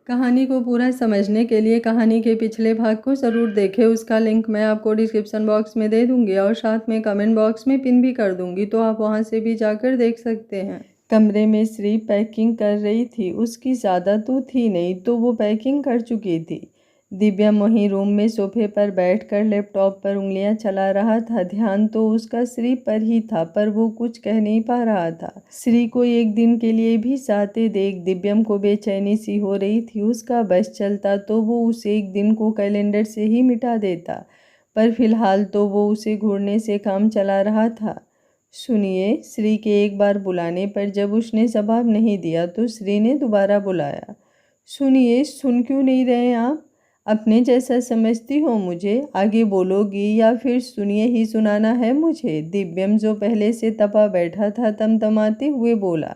कहानी को पूरा समझने के लिए कहानी के पिछले भाग को ज़रूर देखें। उसका लिंक मैं आपको डिस्क्रिप्शन बॉक्स में दे दूंगी और साथ में कमेंट बॉक्स में पिन भी कर दूंगी, तो आप वहां से भी जाकर देख सकते हैं। कमरे में श्री पैकिंग कर रही थी। उसकी ज़्यादा तो थी नहीं, तो वो पैकिंग कर चुकी थी। दिव्यम वहीं रूम में सोफे पर बैठकर लैपटॉप पर उंगलियां चला रहा था। ध्यान तो उसका श्री पर ही था, पर वो कुछ कह नहीं पा रहा था। श्री को एक दिन के लिए भी साथे देख दिव्यम को बेचैनी सी हो रही थी। उसका बस चलता तो वो उस एक दिन को कैलेंडर से ही मिटा देता, पर फिलहाल तो वो उसे घूरने से काम चला रहा था। सुनिए, श्री के एक बार बुलाने पर जब उसने जवाब नहीं दिया तो श्री ने दोबारा बुलाया। सुनिए, सुन क्यों नहीं रहे आप? अपने जैसा समझती हो मुझे? आगे बोलोगी या फिर सुनिए ही सुनाना है मुझे? दिव्यम जो पहले से तपा बैठा था तमतमाते हुए बोला।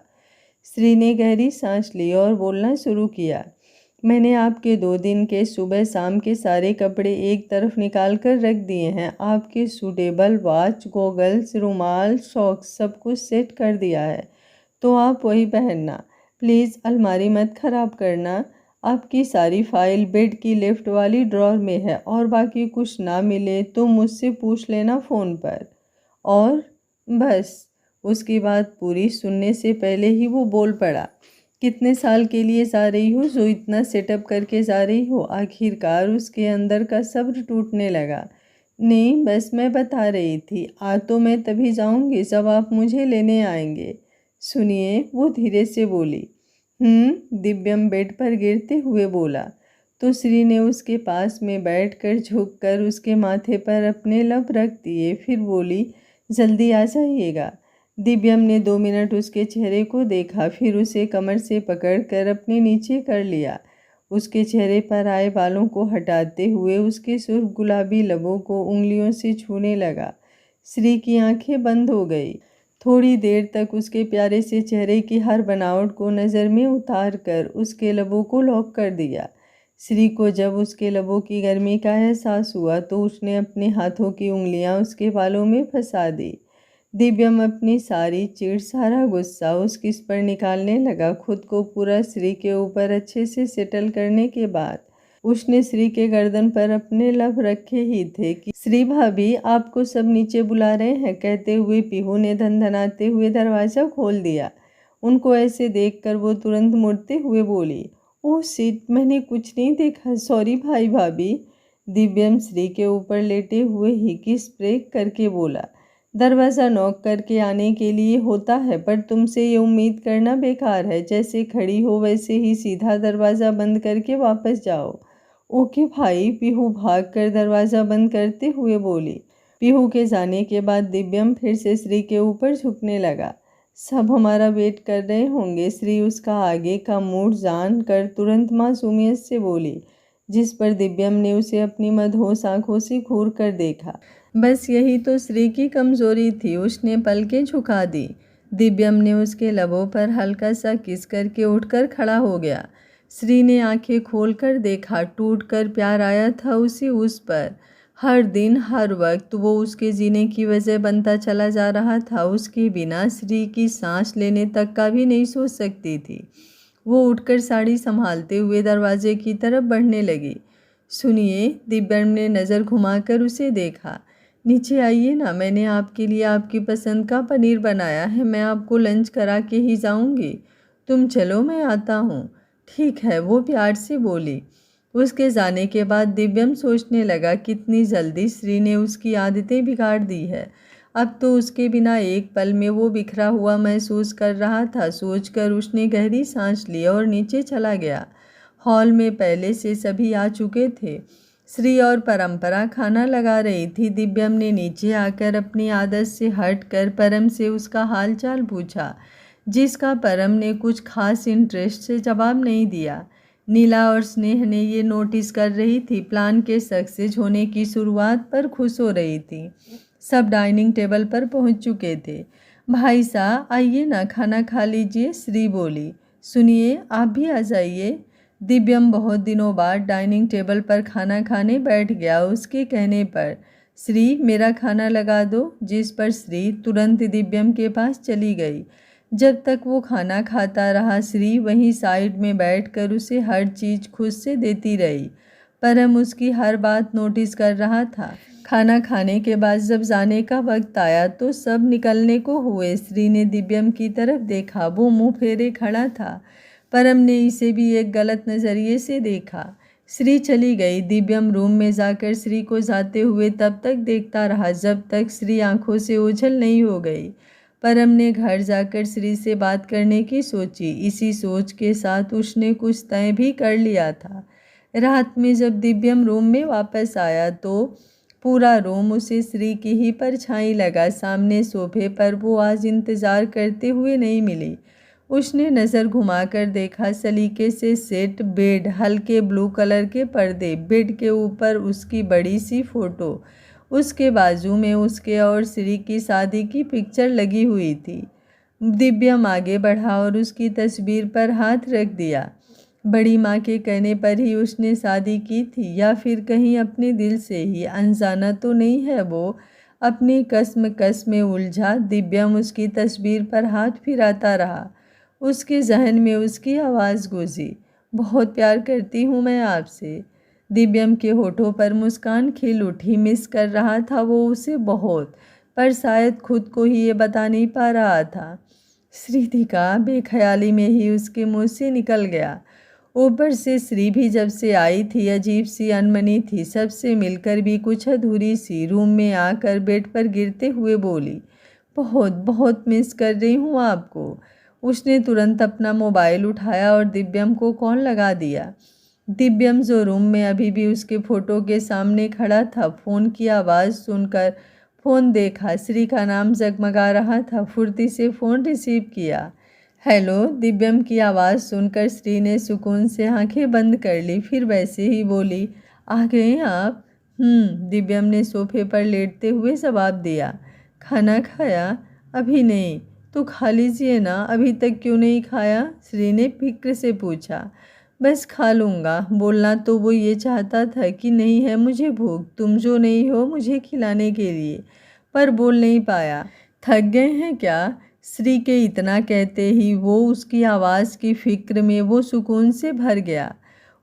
श्री ने गहरी सांस ली और बोलना शुरू किया। मैंने आपके 2 दिन के सुबह शाम के सारे कपड़े एक तरफ निकाल कर रख दिए हैं। आपके सूटेबल वॉच, गॉगल्स, रुमाल, सॉक्स सब कुछ सेट कर दिया है, तो आप वही पहनना। प्लीज़ अलमारी मत खराब करना। आपकी सारी फाइल बेड की लेफ्ट वाली ड्रॉर में है, और बाकी कुछ ना मिले तो मुझसे पूछ लेना फ़ोन पर। और बस। उसकी बात पूरी सुनने से पहले ही वो बोल पड़ा। कितने साल के लिए जा रही हो जो इतना सेटअप करके जा रही हो? आखिरकार उसके अंदर का सब्र टूटने लगा। नहीं, बस मैं बता रही थी, आ तो मैं तभी जाऊंगी जब आप मुझे लेने आएंगे। सुनिए, वो धीरे से बोली। दिव्यम बेड पर गिरते हुए बोला। तो श्री ने उसके पास में बैठकर झुककर उसके माथे पर अपने लब रख दिए। फिर बोली, जल्दी आ जाइएगा। दिव्यम ने 2 मिनट उसके चेहरे को देखा, फिर उसे कमर से पकड़कर अपने नीचे कर लिया। उसके चेहरे पर आए बालों को हटाते हुए उसके सुर्ख गुलाबी लबों को उंगलियों से छूने लगा। श्री की आंखें बंद हो गई। थोड़ी देर तक उसके प्यारे से चेहरे की हर बनावट को नज़र में उतार कर उसके लबों को लॉक कर दिया। श्री को जब उसके लबों की गर्मी का एहसास हुआ तो उसने अपने हाथों की उंगलियां उसके बालों में फंसा दी। दिव्यम अपनी सारी चिढ़, सारा गुस्सा उस किस पर निकालने लगा। खुद को पूरा श्री के ऊपर अच्छे से सेटल करने के बाद उसने श्री के गर्दन पर अपने लब रखे ही थे कि श्री भाभी, आपको सब नीचे बुला रहे हैं, कहते हुए पीहू ने धनधनाते हुए दरवाज़ा खोल दिया। उनको ऐसे देखकर वो तुरंत मुड़ते हुए बोली, ओह शिट, मैंने कुछ नहीं देखा, सॉरी भाई भाभी। दिव्यम श्री के ऊपर लेटे हुए ही किस ब्रेक करके बोला। दरवाज़ा नॉक करके आने के लिए होता है, पर तुमसे ये उम्मीद करना बेकार है। जैसे खड़ी हो वैसे ही सीधा दरवाज़ा बंद करके वापस जाओ। ओके भाई, पीहू भाग कर दरवाज़ा बंद करते हुए बोली। पीहू के जाने के बाद दिव्यम फिर से श्री के ऊपर झुकने लगा। सब हमारा वेट कर रहे होंगे। श्री उसका आगे का मूड जान कर तुरंत मासूमियत से बोली, जिस पर दिव्यम ने उसे अपनी मदहोश आंखों से घूर कर देखा। बस यही तो श्री की कमज़ोरी थी। उसने पलकें झुका दी। दिव्यम ने उसके लबों पर हल्का सा किस करके उठकर खड़ा हो गया। श्री ने आंखें खोलकर देखा। टूट कर प्यार आया था उसे उस पर। हर दिन हर वक्त वो उसके जीने की वजह बनता चला जा रहा था। उसके बिना श्री की सांस लेने तक का भी नहीं सोच सकती थी। वो उठकर साड़ी संभालते हुए दरवाजे की तरफ बढ़ने लगी। सुनिए, दिव्यम ने नज़र घुमाकर उसे देखा। नीचे आइए ना, मैंने आपके लिए आपकी पसंद का पनीर बनाया है। मैं आपको लंच करा के ही जाऊंगी। तुम चलो, मैं आता हूँ। ठीक है, वो प्यार से बोली। उसके जाने के बाद दिव्यम सोचने लगा, कितनी जल्दी श्री ने उसकी आदतें बिगाड़ दी है। अब तो उसके बिना एक पल में वो बिखरा हुआ महसूस कर रहा था। सोचकर उसने गहरी सांस ली और नीचे चला गया। हॉल में पहले से सभी आ चुके थे। श्री और परंपरा खाना लगा रही थी। दिव्यम ने नीचे आकर अपनी आदत से हटकर परम से उसका हाल चाल पूछा, जिसका परम ने कुछ खास इंटरेस्ट से जवाब नहीं दिया। नीला और स्नेह ने ये नोटिस कर रही थी। प्लान के सक्सेस होने की शुरुआत पर खुश हो रही थी। सब डाइनिंग टेबल पर पहुंच चुके थे। भाई साहब आइए ना, खाना खा लीजिए, श्री बोली। सुनिए, आप भी आ जाइए। दिव्यम बहुत दिनों बाद डाइनिंग टेबल पर खाना खाने बैठ गया। उसके कहने पर, श्री मेरा खाना लगा दो, जिस पर श्री तुरंत दिव्यम के पास चली गई। जब तक वो खाना खाता रहा श्री वहीं साइड में बैठकर उसे हर चीज़ खुद से देती रही। परम उसकी हर बात नोटिस कर रहा था। खाना खाने के बाद जब जाने का वक्त आया तो सब निकलने को हुए। श्री ने दिव्यम की तरफ देखा, वो मुंह फेरे खड़ा था। परम ने इसे भी एक गलत नज़रिए से देखा। श्री चली गई। दिव्यम रूम में जाकर श्री को जाते हुए तब तक देखता रहा जब तक श्री आंखों से ओझल नहीं हो गई। परम ने घर जाकर श्री से बात करने की सोची। इसी सोच के साथ उसने कुछ तय भी कर लिया था। रात में जब दिव्यम रूम में वापस आया तो पूरा रूम उसे श्री की ही परछाई लगा। सामने सोफे पर वो आज इंतज़ार करते हुए नहीं मिली। उसने नज़र घुमाकर देखा, सलीके से सेट बेड, हल्के ब्लू कलर के पर्दे, बेड के ऊपर उसकी बड़ी सी फ़ोटो, उसके बाजू में उसके और श्री की शादी की पिक्चर लगी हुई थी। दिव्यम आगे बढ़ा और उसकी तस्वीर पर हाथ रख दिया। बड़ी माँ के कहने पर ही उसने शादी की थी या फिर कहीं अपने दिल से ही? अनजाना तो नहीं है वो? अपनी कसम में उलझा दिव्यम उसकी तस्वीर पर हाथ फिराता रहा। उसके जहन में उसकी आवाज़ गूंजी, बहुत प्यार करती हूँ मैं आपसे। दिव्यम के होठों पर मुस्कान खिल उठी। मिस कर रहा था वो उसे बहुत, पर शायद खुद को ही ये बता नहीं पा रहा था। श्रीधिका बेख्याली में ही उसके मुंह से निकल गया। ऊपर से श्री भी जब से आई थी अजीब सी अनमनी थी, सबसे मिलकर भी कुछ अधूरी सी। रूम में आकर बेड पर गिरते हुए बोली, बहुत बहुत मिस कर रही हूँ आपको। उसने तुरंत अपना मोबाइल उठाया और दिव्यम को कॉल लगा दिया। दिव्यम जो रूम में अभी भी उसके फ़ोटो के सामने खड़ा था, फ़ोन की आवाज़ सुनकर फ़ोन देखा। श्री का नाम जगमगा रहा था। फुर्ती से फ़ोन रिसीव किया। हेलो। दिव्यम की आवाज़ सुनकर श्री ने सुकून से आंखें बंद कर ली, फिर वैसे ही बोली, आ गए आप? दिव्यम ने सोफे पर लेटते हुए जवाब दिया। खाना खाया? अभी नहीं। तो खा लीजिए ना, अभी तक क्यों नहीं खाया? श्री ने फिक्र से पूछा। बस खा लूँगा। बोलना तो वो ये चाहता था कि नहीं है मुझे भूख, तुम जो नहीं हो मुझे खिलाने के लिए, पर बोल नहीं पाया। थक गए हैं क्या? श्री के इतना कहते ही वो उसकी आवाज़ की फिक्र में वो सुकून से भर गया।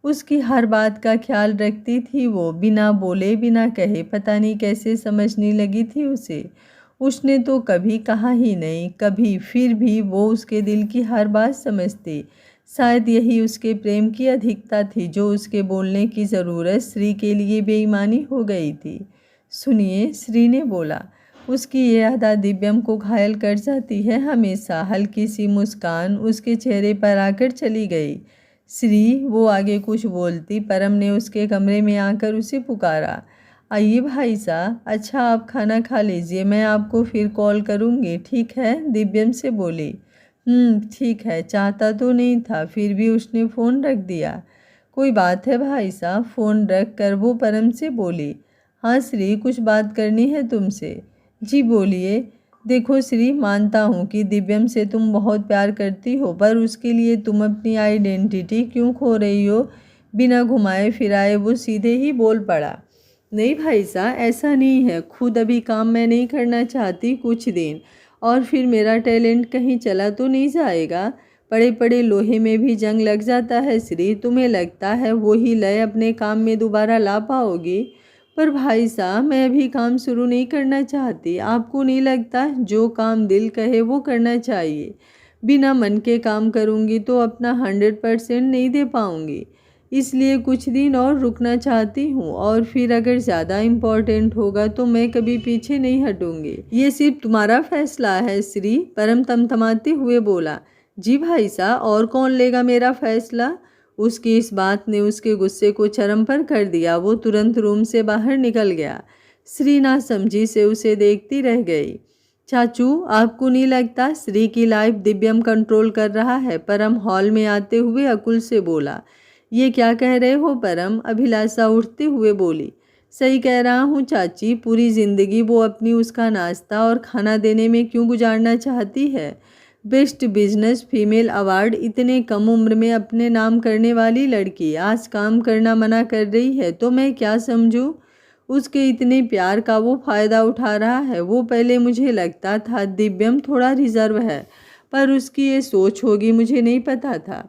उसकी हर बात का ख्याल रखती थी वो, बिना बोले बिना कहे। पता नहीं कैसे समझने लगी थी उसे। उसने तो कभी कहा ही नहीं, कभी, फिर भी वो उसके दिल की हर बात समझती। शायद यही उसके प्रेम की अधिकता थी जो उसके बोलने की ज़रूरत श्री के लिए बेईमानी हो गई थी। सुनिए, श्री ने बोला। उसकी ये अदा दिव्यम को घायल कर जाती है हमेशा। हल्की सी मुस्कान उसके चेहरे पर आकर चली गई। श्री, वो आगे कुछ बोलती, परम ने उसके कमरे में आकर उसे पुकारा। आइए भाई साहब। अच्छा, आप खाना खा लीजिए, मैं आपको फिर कॉल करूँगी, ठीक है? दिव्यम से बोली। ठीक है। चाहता तो नहीं था, फिर भी उसने फ़ोन रख दिया। कोई बात है भाई साहब। फ़ोन रख कर वो परम से बोली। हाँ श्री, कुछ बात करनी है तुमसे। जी बोलिए। देखो श्री, मानता हूँ कि दिव्यम से तुम बहुत प्यार करती हो, पर उसके लिए तुम अपनी आइडेंटिटी क्यों खो रही हो? बिना घुमाए फिराए वो सीधे ही बोल पड़ा। नहीं भाई साहब, ऐसा नहीं है। खुद अभी काम मैं नहीं करना चाहती कुछ दिन, और फिर मेरा टैलेंट कहीं चला तो नहीं जाएगा। पड़े पड़े लोहे में भी जंग लग जाता है श्री। तुम्हें लगता है वही लय अपने काम में दोबारा ला पाओगी? पर भाई साहब, मैं अभी काम शुरू नहीं करना चाहती। आपको नहीं लगता जो काम दिल कहे वो करना चाहिए? बिना मन के काम करूँगी तो अपना 100% नहीं दे पाऊँगी, इसलिए कुछ दिन और रुकना चाहती हूँ, और फिर अगर ज़्यादा इम्पोर्टेंट होगा तो मैं कभी पीछे नहीं हटूँगी। ये सिर्फ तुम्हारा फैसला है श्री। परम तमतमाते हुए बोला। जी भाई साहब, और कौन लेगा मेरा फैसला? उसकी इस बात ने उसके गुस्से को चरम पर कर दिया। वो तुरंत रूम से बाहर निकल गया। श्री नासमझी से उसे देखती रह गई। चाचू, आपको नहीं लगता श्री की लाइफ दिव्यम कंट्रोल कर रहा है? परम हॉल में आते हुए अकुल से बोला। ये क्या कह रहे हो परम? अभिलाषा उठते हुए बोली। सही कह रहा हूँ चाची, पूरी ज़िंदगी वो अपनी उसका नाश्ता और खाना देने में क्यों गुजारना चाहती है? बेस्ट बिजनेस फीमेल अवार्ड इतने कम उम्र में अपने नाम करने वाली लड़की आज काम करना मना कर रही है, तो मैं क्या समझूं? उसके इतने प्यार का वो फ़ायदा उठा रहा है। वो पहले मुझे लगता था दिव्यम थोड़ा रिजर्व है, पर उसकी ये सोच होगी मुझे नहीं पता था।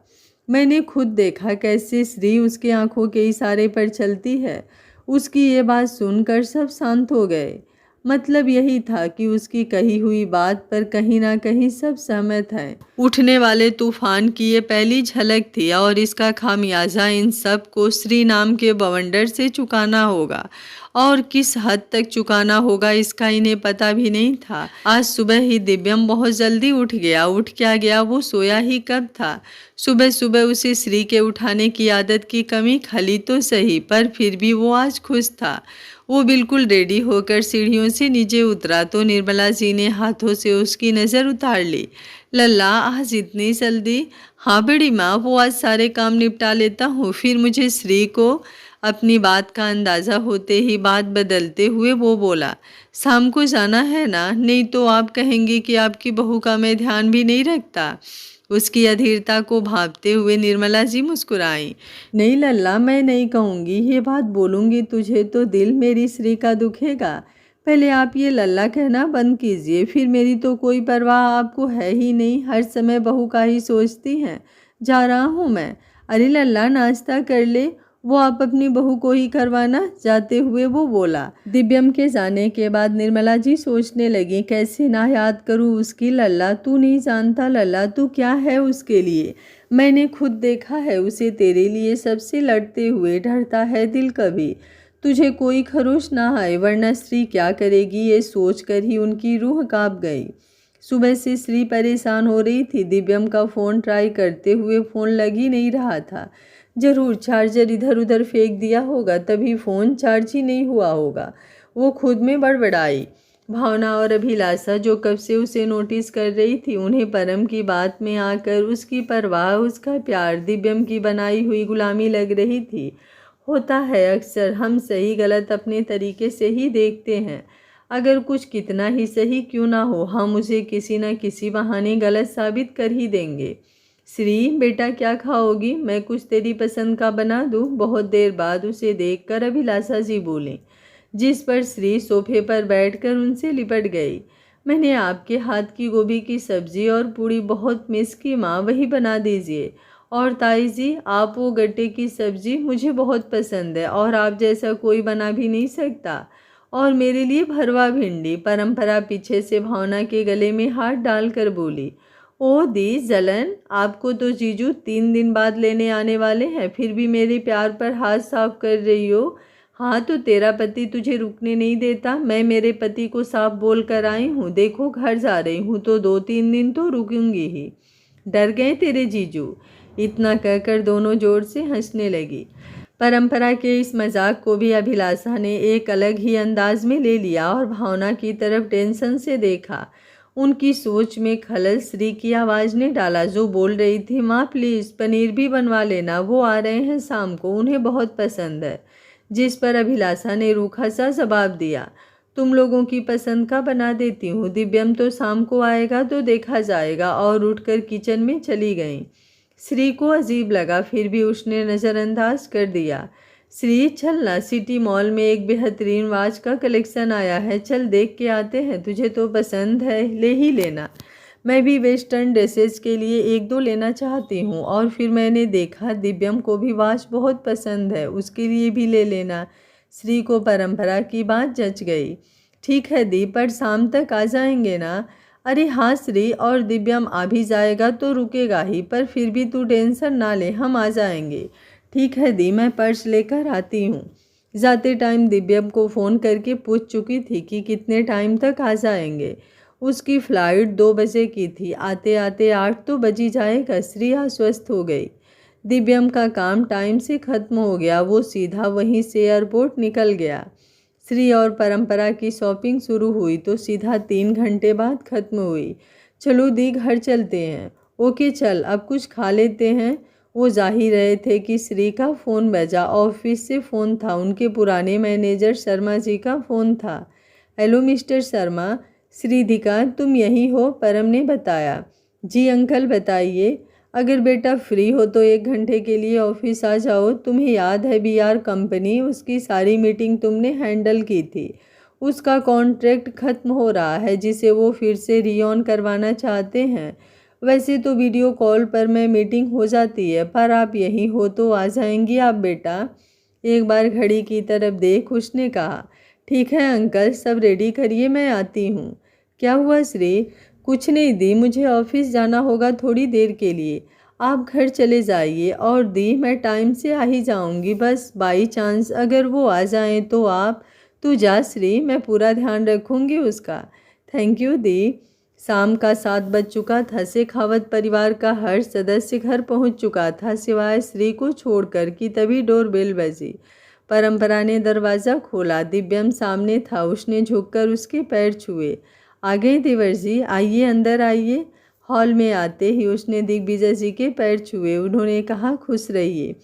मैंने खुद देखा कैसे श्री उसके आंखों के इशारे पर चलती है। उसकी ये बात सुनकर सब शांत हो गए। मतलब यही था कि उसकी कही हुई बात पर कहीं ना कहीं सब सहमत हैं। उठने वाले तूफान की ये पहली झलक थी और इसका खामियाजा इन सब को श्री नाम के बवंडर से चुकाना होगा, और किस हद तक चुकाना होगा इसका इन्हें पता भी नहीं था। आज सुबह ही दिव्यम बहुत जल्दी उठ गया। उठ क्या गया, वो सोया ही कब था। सुबह सुबह उसे श्री के उठाने की आदत की कमी खली तो सही, पर फिर भी वो आज खुश था। वो बिल्कुल रेडी होकर सीढ़ियों से नीचे उतरा तो निर्मला जी ने हाथों से उसकी नज़र उतार ली। लल्ला, आज इतनी जल्दी? हाँ बड़ी माँ, वो आज सारे काम निपटा लेता हूँ, फिर मुझे श्री को। अपनी बात का अंदाज़ा होते ही बात बदलते हुए वो बोला, शाम को जाना है ना, नहीं तो आप कहेंगे कि आपकी बहू का मैं ध्यान भी नहीं रखता। उसकी अधीरता को भांपते हुए निर्मला जी मुस्कुराई। नहीं लल्ला, मैं नहीं कहूँगी, ये बात बोलूँगी तुझे तो दिल मेरी श्री का दुखेगा। पहले आप ये लल्ला कहना बंद कीजिए, फिर मेरी तो कोई परवाह आपको है ही नहीं, हर समय बहू का ही सोचती हैं। जा रहा हूँ मैं। अरे लल्ला, नाश्ता कर ले, वो आप अपनी बहू को ही करवाना। जाते हुए वो बोला। दिव्यम के जाने के बाद निर्मला जी सोचने लगी, कैसे ना याद करूँ उसकी। लल्ला, तू नहीं जानता लल्ला, तू क्या है उसके लिए। मैंने खुद देखा है उसे तेरे लिए सबसे लड़ते हुए। डरता है दिल कभी तुझे कोई खरोश ना आए, वरना श्री क्या करेगी, ये सोच कर ही उनकी रूह कांप गई। सुबह से श्री परेशान हो रही थी। दिव्यम का फ़ोन ट्राई करते हुए फ़ोन लग ही नहीं रहा था। जरूर चार्जर इधर उधर फेंक दिया होगा, तभी फ़ोन चार्ज ही नहीं हुआ होगा। वो खुद में बड़बड़ाई। भावना और अभिलाषा जो कब से उसे नोटिस कर रही थी, उन्हें परम की बात में आकर उसकी परवाह, उसका प्यार दिव्यम की बनाई हुई गुलामी लग रही थी। होता है अक्सर, हम सही गलत अपने तरीके से ही देखते हैं। अगर कुछ कितना ही सही क्यों ना हो, हम उसे किसी न किसी बहाने गलत साबित कर ही देंगे। श्री, बेटा क्या खाओगी? मैं कुछ तेरी पसंद का बना दूँ? बहुत देर बाद उसे देखकर अभिलाषा जी बोली, जिस पर श्री सोफे पर बैठकर उनसे लिपट गई। मैंने आपके हाथ की गोभी की सब्जी और पूड़ी बहुत मिस की माँ, वही बना दीजिए। और ताई जी, आप वो गट्टे की सब्जी मुझे बहुत पसंद है और आप जैसा कोई बना भी नहीं सकता। और मेरे लिए भरवा भिंडी। परंपरा पीछे से भावना के गले में हाथ डालकर बोली, ओ दी जलन, आपको तो जीजू 3 दिन बाद लेने आने वाले हैं, फिर भी मेरे प्यार पर हाथ साफ कर रही हो। हाँ तो तेरा पति तुझे रुकने नहीं देता। मैं मेरे पति को साफ बोल कर आई हूँ, देखो घर जा रही हूँ तो 2-3 दिन तो रुकूंगी ही। डर गए तेरे जीजू? इतना कहकर दोनों जोर से हंसने लगी। परंपरा के इस मजाक को भी अभिलाषा ने एक अलग ही अंदाज में ले लिया और भावना की तरफ टेंशन से देखा। उनकी सोच में खलल श्री की आवाज़ ने डाला, जो बोल रही थी, माँ प्लीज़ पनीर भी बनवा लेना, वो आ रहे हैं शाम को, उन्हें बहुत पसंद है। जिस पर अभिलाषा ने रूखा सा जवाब दिया, तुम लोगों की पसंद का बना देती हूँ, दिव्यम तो शाम को आएगा तो देखा जाएगा। और उठकर किचन में चली गईं। श्री को अजीब लगा, फिर भी उसने नज़रअंदाज कर दिया। श्री, चलना, सिटी मॉल में एक बेहतरीन वॉच का कलेक्शन आया है, चल देख के आते हैं, तुझे तो पसंद है, ले ही लेना। मैं भी वेस्टर्न ड्रेसेस के लिए 1-2 लेना चाहती हूँ। और फिर मैंने देखा दिव्यम को भी वॉच बहुत पसंद है, उसके लिए भी ले लेना। श्री को परंपरा की बात जच गई। ठीक है दी, पर शाम तक आ जाएंगे ना? अरे हाँ श्री, और दिव्यम आ भी जाएगा तो रुकेगा ही, पर फिर भी तू टेंशन ना ले, हम आ जाएंगे। ठीक है दी, मैं पर्स लेकर आती हूँ। जाते टाइम दिव्यम को फ़ोन करके पूछ चुकी थी कि कितने टाइम तक आ जाएंगे। उसकी फ़्लाइट 2 बजे की थी, आते आते 8 तो बज ही जाएगा। श्री आश्वस्त हो गई। दिव्यम का काम टाइम से ख़त्म हो गया, वो सीधा वहीं से एयरपोर्ट निकल गया। श्री और परंपरा की शॉपिंग शुरू हुई तो सीधा 3 घंटे बाद ख़त्म हुई। चलो दी, घर चलते हैं। ओके चल, अब कुछ खा लेते हैं। वो जा ही रहे थे कि श्री का फ़ोन बजा। ऑफिस से फ़ोन था, उनके पुराने मैनेजर शर्मा जी का फ़ोन था। Hello mister Sharma. श्रीधिका, तुम यहीं हो? परम ने बताया। जी अंकल, बताइए। अगर बेटा फ्री हो तो 1 घंटे के लिए ऑफिस आ जाओ। तुम्हें याद है BR कंपनी, उसकी सारी मीटिंग तुमने हैंडल की थी। उसका कॉन्ट्रैक्ट ख़त्म हो रहा है, जिसे वो फिर से रीऑन करवाना चाहते हैं। वैसे तो वीडियो कॉल पर मैं मीटिंग हो जाती है, पर आप यहीं हो तो आ जाएंगी आप बेटा। एक बार घड़ी की तरफ देख उसने कहा। ठीक है अंकल, सब रेडी करिए, मैं आती हूँ। क्या हुआ श्री? कुछ नहीं दी, मुझे ऑफिस जाना होगा थोड़ी देर के लिए। आप घर चले जाइए। और दी, मैं टाइम से आ ही जाऊंगी, बस बाई चांस अगर वो आ जाएं तो आप। तू जा श्री, मैं पूरा ध्यान रखूंगी उसका। थैंक यू दी। शाम का 7 बज चुका था। शेखावत परिवार का हर सदस्य घर पहुंच चुका था सिवाय श्री को छोड़कर कि तभी डोरबेल बजी। परंपरा ने दरवाज़ा खोला। दिव्यम सामने था। उसने झुककर उसके पैर छुए। आ गए देवर जी, आइए अंदर आइए। हॉल में आते ही उसने दिग्विजय जी के पैर छुए। उन्होंने कहा खुश रहिए।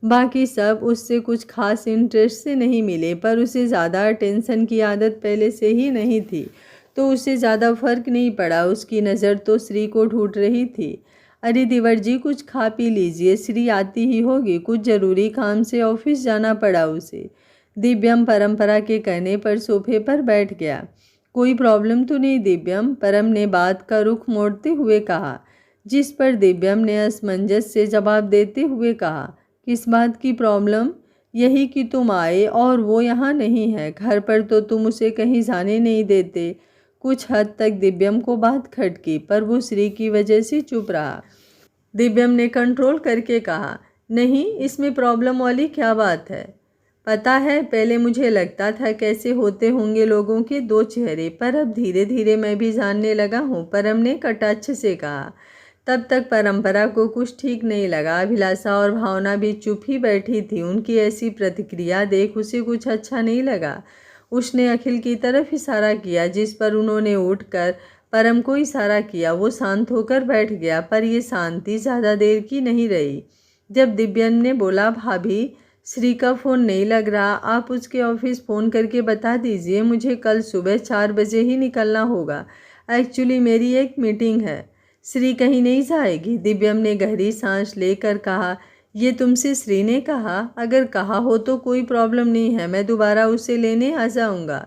बाकी सब उससे कुछ खास इंटरेस्ट से नहीं मिले, पर उसे ज़्यादा अटेंशन की आदत पहले से ही नहीं थी, तो उसे ज़्यादा फर्क नहीं पड़ा। उसकी नज़र तो श्री को ढूंढ रही थी। अरे देवर जी, कुछ खा पी लीजिए, श्री आती ही होगी, कुछ ज़रूरी काम से ऑफिस जाना पड़ा उसे। दिव्यम परंपरा के कहने पर सोफे पर बैठ गया। कोई प्रॉब्लम तो नहीं दिव्यम? परम ने बात का रुख मोड़ते हुए कहा, जिस पर दिव्यम ने असमंजस से जवाब देते हुए कहा, किस बात की प्रॉब्लम? यही कि तुम आए और वो यहाँ नहीं है। घर पर तो तुम उसे कहीं जाने नहीं देते। कुछ हद तक दिव्यम को बात खटकी, पर वो श्री की वजह से चुप रहा। दिव्यम ने कंट्रोल करके कहा, नहीं, इसमें प्रॉब्लम वाली क्या बात है? पता है, पहले मुझे लगता था कैसे होते होंगे लोगों के दो चेहरे, पर अब धीरे धीरे मैं भी जानने लगा हूँ, परम ने कटाक्ष से कहा। तब तक परंपरा को कुछ ठीक नहीं लगा। अभिलाषा और भावना भी चुप ही बैठी थी। उनकी ऐसी प्रतिक्रिया देख उसे कुछ अच्छा नहीं लगा। उसने अखिल की तरफ इशारा किया, जिस पर उन्होंने उठकर परम को इशारा किया। वो शांत होकर बैठ गया, पर यह शांति ज़्यादा देर की नहीं रही। जब दिव्यन ने बोला, भाभी श्री का फ़ोन नहीं लग रहा, आप उसके ऑफिस फ़ोन करके बता दीजिए, मुझे कल सुबह 4 बजे ही निकलना होगा। एक्चुअली मेरी एक मीटिंग है। श्री कहीं नहीं जाएगी? दिव्यम ने गहरी सांस लेकर कहा। ये तुमसे श्री ने कहा? अगर कहा हो तो कोई प्रॉब्लम नहीं है, मैं दोबारा उसे लेने आ जाऊंगा।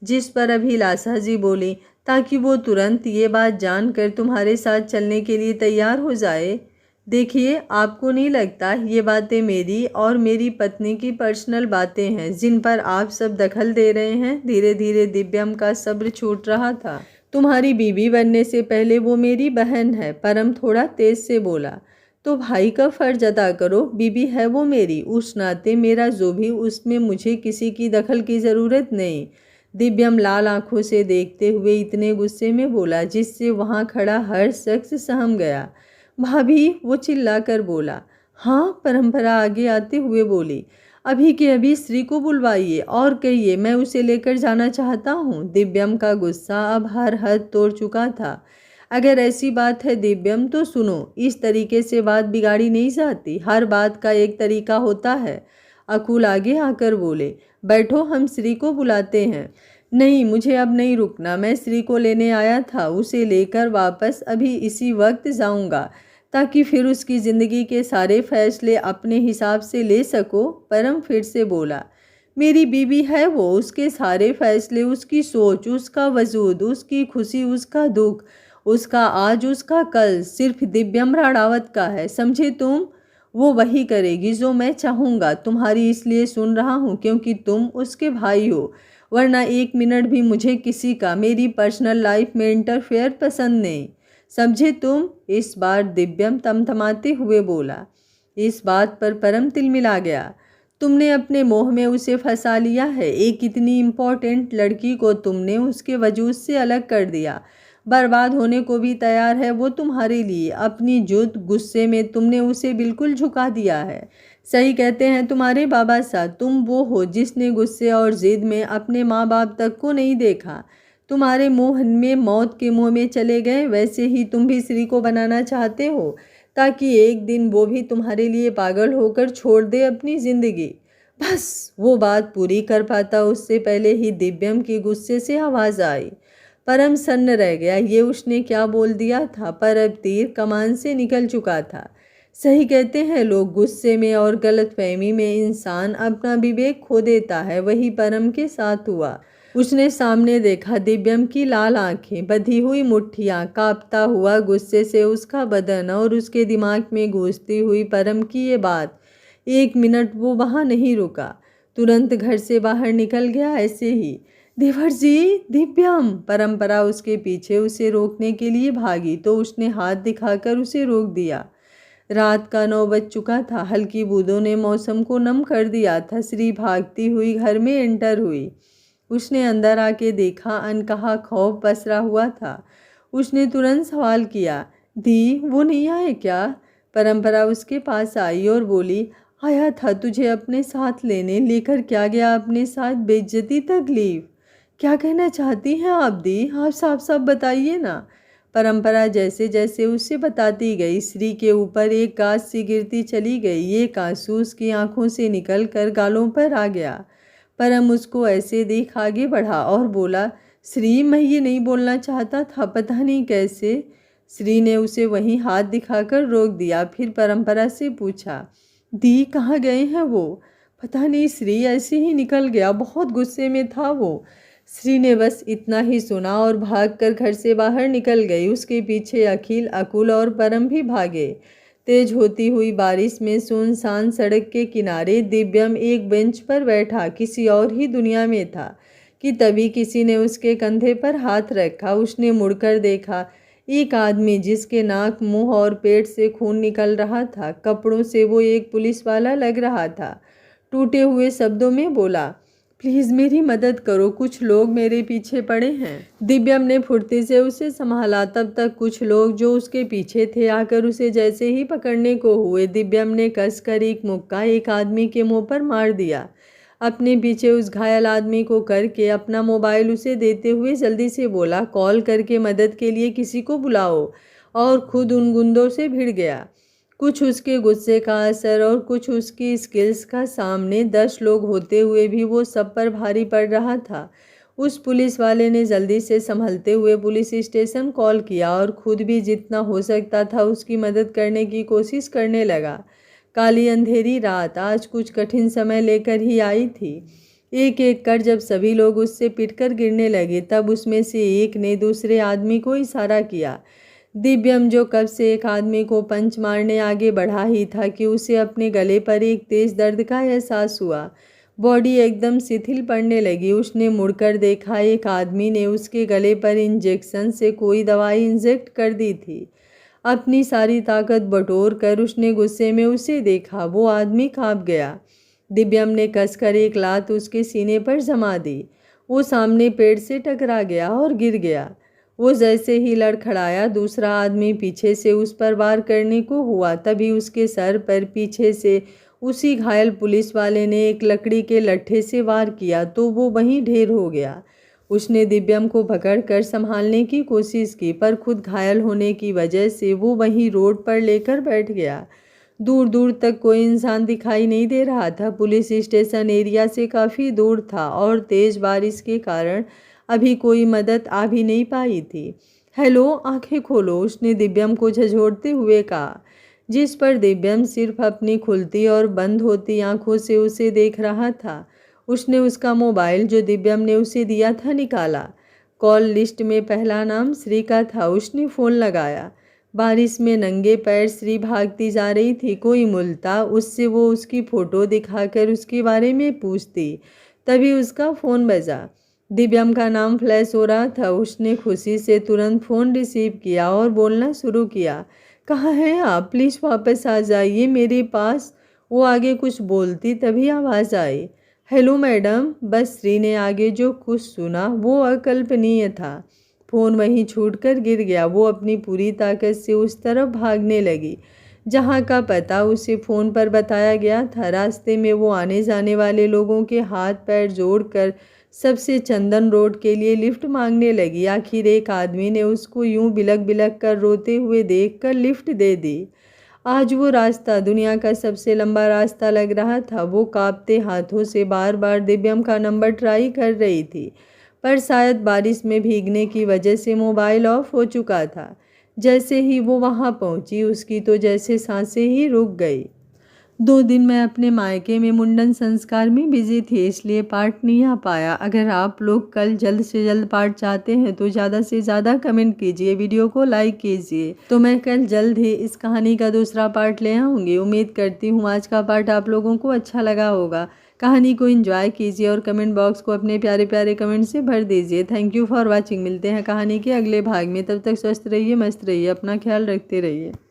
जिस पर अभिलाषा जी बोली, ताकि वो तुरंत ये बात जानकर तुम्हारे साथ चलने के लिए तैयार हो जाए। देखिए, आपको नहीं लगता ये बातें मेरी और मेरी पत्नी की पर्सनल बातें हैं, जिन पर आप सब दखल दे रहे हैं? धीरे धीरे दिव्यम का सब्र छूट रहा था। तुम्हारी बीवी बनने से पहले वो मेरी बहन है। परम थोड़ा तेज से बोला। तो भाई का फर्ज अदा करो, बीवी है वो मेरी, उस नाते मेरा जो भी उसमें मुझे किसी की दखल की ज़रूरत नहीं। दिव्यम लाल आंखों से देखते हुए इतने गुस्से में बोला, जिससे वहाँ खड़ा हर शख्स सहम गया। भाभी, वो चिल्लाकर बोला। हाँ, परंपरा आगे आते हुए बोली, अभी के अभी श्री को बुलवाइए और कहिए मैं उसे लेकर जाना चाहता हूँ। दिव्यम का गुस्सा अब हर हद तोड़ चुका था। अगर ऐसी बात है दिव्यम, तो सुनो, इस तरीके से बात बिगाड़ी नहीं जाती, हर बात का एक तरीका होता है। अकुल आगे आकर बोले, बैठो, हम श्री को बुलाते हैं। नहीं, मुझे अब नहीं रुकना, मैं श्री को लेने आया था, उसे लेकर वापस अभी इसी वक्त जाऊंगा, ताकि फिर उसकी ज़िंदगी के सारे फैसले अपने हिसाब से ले सको। परम फिर से बोला, मेरी बीवी है वो, उसके सारे फैसले, उसकी सोच, उसका वजूद, उसकी खुशी, उसका दुख, उसका आज, उसका कल सिर्फ दिव्यम राणावत का है, समझे तुम? वो वही करेगी जो मैं चाहूँगा। तुम्हारी इसलिए सुन रहा हूँ क्योंकि तुम उसके भाई हो, वरना एक मिनट भी मुझे किसी का मेरी पर्सनल लाइफ में इंटरफेयर पसंद नहीं, समझे तुम? इस बार दिव्यम तमतमाते हुए बोला। इस बात पर परम तिलमिला गया। तुमने अपने मोह में उसे फंसा लिया है। एक इतनी इम्पोर्टेंट लड़की को तुमने उसके वजूद से अलग कर दिया। बर्बाद होने को भी तैयार है वो तुम्हारे लिए। अपनी जुद गुस्से में तुमने उसे बिल्कुल झुका दिया है। सही कहते हैं तुम्हारे बाबा साहब, तुम वो हो जिसने गुस्से और जिद में अपने माँ बाप तक को नहीं देखा। तुम्हारे मोह में मौत के मुंह में चले गए। वैसे ही तुम भी श्री को बनाना चाहते हो, ताकि एक दिन वो भी तुम्हारे लिए पागल होकर छोड़ दे अपनी ज़िंदगी। बस वो बात पूरी कर पाता उससे पहले ही दिव्यम की गुस्से से आवाज़ आई। परम सन्न रह गया। ये उसने क्या बोल दिया था? पर अब तीर कमान से निकल चुका था। सही कहते हैं लोग, गुस्से में और गलतफहमी में इंसान अपना विवेक खो देता है। वही परम के साथ हुआ। उसने सामने देखा दिव्यम की लाल आंखें, बंधी हुई मुट्ठियां, कांपता हुआ गुस्से से उसका बदन और उसके दिमाग में गूंजती हुई परम की ये बात। 1 मिनट वो वहां नहीं रुका, तुरंत घर से बाहर निकल गया। ऐसे ही, देवर जी, दिव्यम। परंपरा उसके पीछे उसे रोकने के लिए भागी तो उसने हाथ दिखाकर उसे रोक दिया। रात का 9 बज चुका था। हल्की बूंदों ने मौसम को नम कर दिया था। श्री भागती हुई घर में एंटर हुई। उसने अंदर आके देखा, अनकहा खौफ पसरा हुआ था। उसने तुरंत सवाल किया, दी, वो नहीं आए क्या? परंपरा उसके पास आई और बोली, आया था तुझे अपने साथ लेने, लेकर क्या गया अपने साथ? बेइज्जती, तकलीफ? क्या कहना चाहती हैं आप दी? आप साफ साफ बताइए ना। परंपरा जैसे जैसे उसे बताती गई, श्री के ऊपर एक गाज सी गिरती चली गई। ये आंसू उसकी आंखों से निकल कर गालों पर आ गया। परम उसको ऐसे देख आगे बढ़ा और बोला, श्री, मैं ये नहीं बोलना चाहता था, पता नहीं कैसे। श्री ने उसे वहीं हाथ दिखाकर रोक दिया। फिर परंपरा से पूछा, दी, कहाँ गए हैं वो? पता नहीं श्री, ऐसे ही निकल गया, बहुत गुस्से में था वो। श्री ने बस इतना ही सुना और भागकर घर से बाहर निकल गई। उसके पीछे अखिल, अकुल और परम भी भागे। तेज होती हुई बारिश में सुनसान सड़क के किनारे दिव्यम एक बेंच पर बैठा किसी और ही दुनिया में था कि तभी किसी ने उसके कंधे पर हाथ रखा। उसने मुड़कर देखा, एक आदमी जिसके नाक, मुंह और पेट से खून निकल रहा था। कपड़ों से वो एक पुलिस वाला लग रहा था। टूटे हुए शब्दों में बोला, प्लीज़ मेरी मदद करो, कुछ लोग मेरे पीछे पड़े हैं। दिव्यम ने फुर्ती से उसे संभाला। तब तक कुछ लोग जो उसके पीछे थे आकर उसे जैसे ही पकड़ने को हुए, दिव्यम ने कसकर एक मुक्का एक आदमी के मुंह पर मार दिया। अपने पीछे उस घायल आदमी को करके अपना मोबाइल उसे देते हुए जल्दी से बोला, कॉल करके मदद के लिए किसी को बुलाओ, और खुद उन गुंडों से भिड़ गया। कुछ उसके गुस्से का असर और कुछ उसकी स्किल्स का। सामने 10 लोग होते हुए भी वो सब पर भारी पड़ रहा था। उस पुलिस वाले ने जल्दी से संभलते हुए पुलिस स्टेशन कॉल किया और खुद भी जितना हो सकता था उसकी मदद करने की कोशिश करने लगा। काली अंधेरी रात आज कुछ कठिन समय लेकर ही आई थी। एक एक कर जब सभी लोग उससे पिटकर गिरने लगे, तब उसमें से एक ने दूसरे आदमी को इशारा किया। दिव्यम, जो कब से एक आदमी को पंच मारने आगे बढ़ा ही था कि उसे अपने गले पर एक तेज दर्द का एहसास हुआ। बॉडी एकदम शिथिल पड़ने लगी। उसने मुड़कर देखा, एक आदमी ने उसके गले पर इंजेक्शन से कोई दवाई इंजेक्ट कर दी थी। अपनी सारी ताकत बटोर कर उसने गुस्से में उसे देखा। वो आदमी कांप गया। दिव्यम ने कसकर एक लात उसके सीने पर जमा दी। वो सामने पेड़ से टकरा गया और गिर गया। वो जैसे ही लड़खड़ाया, दूसरा आदमी पीछे से उस पर वार करने को हुआ। तभी उसके सर पर पीछे से उसी घायल पुलिस वाले ने एक लकड़ी के लट्ठे से वार किया तो वो वहीं ढेर हो गया। उसने दिव्यम को पकड़कर संभालने की कोशिश की, पर खुद घायल होने की वजह से वो वहीं रोड पर लेकर बैठ गया। दूर दूर तक कोई इंसान दिखाई नहीं दे रहा था। पुलिस स्टेशन एरिया से काफ़ी दूर था और तेज बारिश के कारण अभी कोई मदद आ भी नहीं पाई थी। हेलो, आंखें खोलो, उसने दिव्यम को झंझोड़ते हुए कहा, जिस पर दिव्यम सिर्फ अपनी खुलती और बंद होती आंखों से उसे देख रहा था। उसने उसका मोबाइल जो दिव्यम ने उसे दिया था निकाला। कॉल लिस्ट में पहला नाम श्री का था। उसने फ़ोन लगाया। बारिश में नंगे पैर श्री भागती जा रही थी। कोई मिलता उससे, वो उसकी फ़ोटो दिखाकर उसके बारे में पूछती। तभी उसका फ़ोन बजा। दिव्यम का नाम फ्लैश हो रहा था। उसने खुशी से तुरंत फ़ोन रिसीव किया और बोलना शुरू किया, कहाँ हैं आप? प्लीज़ वापस आ जाइए मेरे पास। वो आगे कुछ बोलती तभी आवाज़ आई, हेलो मैडम। बस श्री ने आगे जो कुछ सुना वो अकल्पनीय था। फ़ोन वहीं छूटकर गिर गया। वो अपनी पूरी ताकत से उस तरफ भागने लगी जहाँ का पता उसे फ़ोन पर बताया गया था। रास्ते में वो आने जाने वाले लोगों के हाथ पैर जोड़कर सबसे चंदन रोड के लिए लिफ्ट मांगने लगी। आखिर एक आदमी ने उसको यूं बिलक बिलक कर रोते हुए देखकर लिफ्ट दे दी। आज वो रास्ता दुनिया का सबसे लंबा रास्ता लग रहा था। वो कांपते हाथों से बार बार दिव्यम का नंबर ट्राई कर रही थी, पर शायद बारिश में भीगने की वजह से मोबाइल ऑफ हो चुका था। जैसे ही वो वहाँ पहुँची, उसकी तो जैसे सांसें ही रुक गई। 2 दिन मैं अपने मायके में मुंडन संस्कार में बिजी थी, इसलिए पार्ट नहीं आ पाया। अगर आप लोग कल जल्द से जल्द पार्ट चाहते हैं तो ज़्यादा से ज़्यादा कमेंट कीजिए, वीडियो को लाइक कीजिए। तो मैं कल जल्द ही इस कहानी का दूसरा पार्ट ले आऊँगी। उम्मीद करती हूँ आज का पार्ट आप लोगों को अच्छा लगा होगा। कहानी को एंजॉय कीजिए और कमेंट बॉक्स को अपने प्यारे प्यारे कमेंट से भर दीजिए। Thank you for watching. मिलते हैं कहानी के अगले भाग में। तब तक स्वस्थ रहिए, मस्त रहिए, अपना ख्याल रखते रहिए।